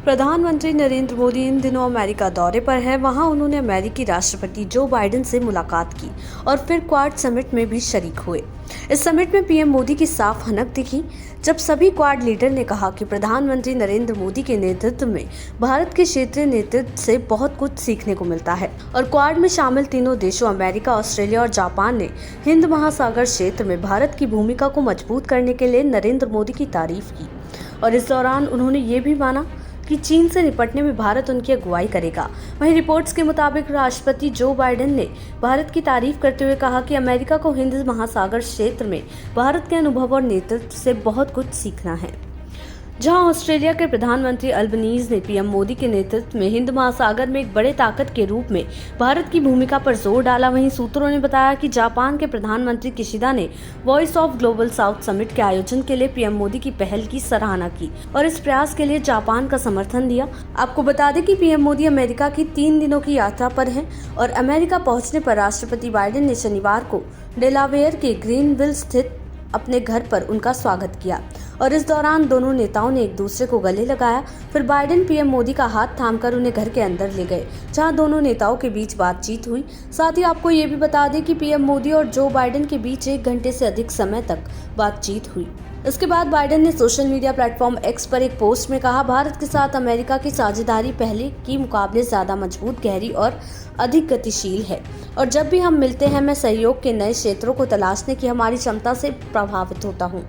प्रधानमंत्री नरेंद्र मोदी इन दिनों अमेरिका दौरे पर है। वहां उन्होंने अमेरिकी राष्ट्रपति जो बाइडेन से मुलाकात की और फिर क्वाड समिट में भी शरीक हुए। इस समिट में पीएम मोदी की साफ हनक दिखी जब सभी क्वाड लीडर ने कहा कि प्रधानमंत्री नरेंद्र मोदी के नेतृत्व में भारत के क्षेत्रीय नेतृत्व से बहुत कुछ सीखने को मिलता है। और क्वाड में शामिल तीनों देशों अमेरिका, ऑस्ट्रेलिया और जापान ने हिंद महासागर क्षेत्र में भारत की भूमिका को मजबूत करने के लिए नरेंद्र मोदी की तारीफ की। और इस दौरान उन्होंने ये भी माना कि चीन से निपटने में भारत उनकी अगुवाई करेगा। वहीं रिपोर्ट्स के मुताबिक राष्ट्रपति जो बाइडेन ने भारत की तारीफ करते हुए कहा कि अमेरिका को हिंद महासागर क्षेत्र में भारत के अनुभव और नेतृत्व से बहुत कुछ सीखना है। जहां ऑस्ट्रेलिया के प्रधानमंत्री अल्बनीज ने पीएम मोदी के नेतृत्व में हिंद महासागर में एक बड़े ताकत के रूप में भारत की भूमिका पर जोर डाला, वहीं सूत्रों ने बताया कि जापान के प्रधानमंत्री किशिदा ने voice of global south summit के आयोजन के लिए पीएम मोदी की पहल की सराहना की और इस प्रयास के लिए जापान का समर्थन दिया। आपको बता दें कि पीएम मोदी अमेरिका की 3 दिनों की यात्रा पर हैं और अमेरिका पहुंचने पर राष्ट्रपति बाइडेन ने शनिवार को डेलावेयर के ग्रीनविल स्थित अपने घर पर उनका स्वागत किया और इस दौरान दोनों नेताओं ने एक दूसरे को गले लगाया। फिर बाइडेन पीएम मोदी का हाथ थामकर उन्हें घर के अंदर ले गए, जहां दोनों नेताओं के बीच बातचीत हुई। साथ ही आपको ये भी बता दें कि पीएम मोदी और जो बाइडेन के बीच 1 घंटे से अधिक समय तक बातचीत हुई। इसके बाद बाइडेन ने सोशल मीडिया प्लेटफॉर्म एक्स पर एक पोस्ट में कहा, भारत के साथ अमेरिका की साझेदारी पहले की मुकाबले ज्यादा मजबूत, गहरी और अधिक गतिशील है और जब भी हम मिलते हैं मैं सहयोग के नए क्षेत्रों को तलाशने की हमारी क्षमता से प्रभावित होता हूं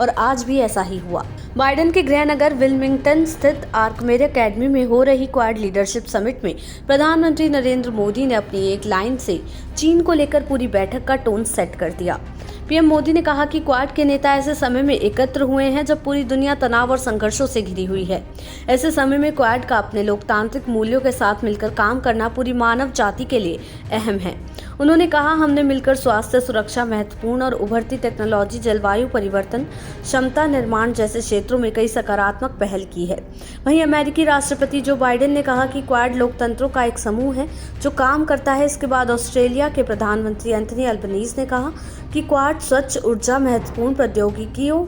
और आज भी ऐसा ही हुआ। बाइडेन के गृहनगर विल्मिंगटन स्थित आर्कमेयर एकेडमी में हो रही क्वाड लीडरशिप समिट में प्रधानमंत्री नरेंद्र मोदी ने अपनी एक लाइन से चीन को लेकर पूरी बैठक का टोन सेट कर दिया। पीएम मोदी ने कहा कि क्वाड के नेता ऐसे समय में एकत्र हुए हैं जब पूरी दुनिया तनाव और संघर्षों से घिरी हुई है। ऐसे समय में क्वाड का अपने लोकतांत्रिक मूल्यों के साथ मिलकर काम करना पूरी मानव जाति के लिए अहम है। उन्होंने कहा, हमने मिलकर स्वास्थ्य सुरक्षा, महत्वपूर्ण और उभरती टेक्नोलॉजी, जलवायु परिवर्तन, क्षमता निर्माण जैसे क्षेत्रों में कई सकारात्मक पहल की है। वहीं अमेरिकी राष्ट्रपति जो बाइडेन ने कहा कि क्वाड लोकतंत्रों का एक समूह है जो काम करता है। इसके बाद ऑस्ट्रेलिया के प्रधानमंत्री एंथनी अल्बनीज ने कहा कि क्वाड स्वच्छ ऊर्जा, महत्वपूर्ण प्रौद्योगिकियों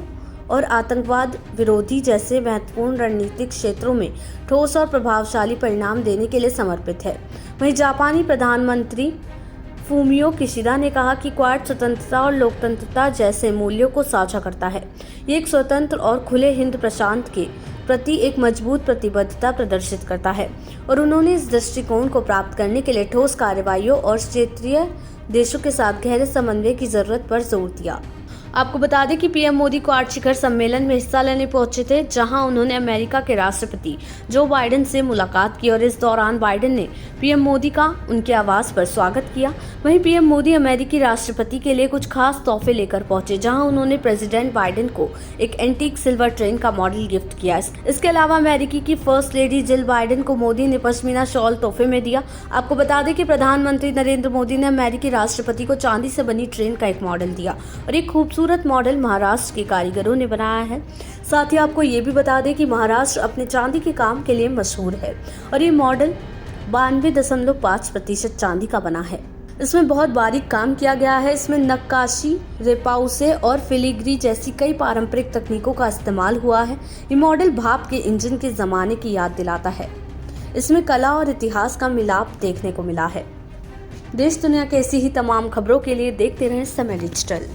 और आतंकवाद विरोधी जैसे महत्वपूर्ण रणनीतिक क्षेत्रों में ठोस और प्रभावशाली परिणाम देने के लिए समर्पित है। वहीं जापानी प्रधानमंत्री फूमियो किशिदा ने कहा कि क्वाड स्वतंत्रता और लोकतंत्रता जैसे मूल्यों को साझा करता है। ये एक स्वतंत्र और खुले हिंद प्रशांत के प्रति एक मजबूत प्रतिबद्धता प्रदर्शित करता है और उन्होंने इस दृष्टिकोण को प्राप्त करने के लिए ठोस कार्रवाइयों और क्षेत्रीय देशों के साथ गहरे समन्वय की जरूरत पर जोर दिया। आपको बता दें कि पीएम मोदी क्वाड शिखर सम्मेलन में हिस्सा लेने पहुंचे थे, जहां उन्होंने अमेरिका के राष्ट्रपति जो बाइडेन से मुलाकात की और इस दौरान बाइडेन ने पीएम मोदी का उनके आवास पर स्वागत किया। वहीं पीएम मोदी अमेरिकी राष्ट्रपति के लिए कुछ खास तोहफे लेकर पहुंचे, जहां उन्होंने प्रेसिडेंट बाइडेन को एक एंटीक सिल्वर ट्रेन का मॉडल गिफ्ट किया। इसके अलावा अमेरिकी की फर्स्ट लेडी जिल बाइडेन को मोदी ने पश्मीना शॉल तोहफे में दिया। आपको बता दें कि प्रधानमंत्री नरेंद्र मोदी ने अमेरिकी राष्ट्रपति को चांदी से बनी ट्रेन का एक मॉडल दिया और एक खूबसूरत मॉडल महाराष्ट्र के कारीगरों ने बनाया है। साथ ही आपको ये भी बता दें कि महाराष्ट्र अपने चांदी के काम के लिए मशहूर है और ये मॉडल 92.5% चांदी का बना है। इसमें बहुत बारीक काम किया गया है। इसमें नक्काशी, रेपाउसे और फिलीग्री जैसी कई पारंपरिक तकनीकों का इस्तेमाल हुआ है। ये मॉडल भाप के इंजन के जमाने की याद दिलाता है। इसमें कला और इतिहास का मिलाप देखने को मिला है। देश दुनिया की ऐसी ही तमाम खबरों के लिए देखते रहें समय डिजिटल।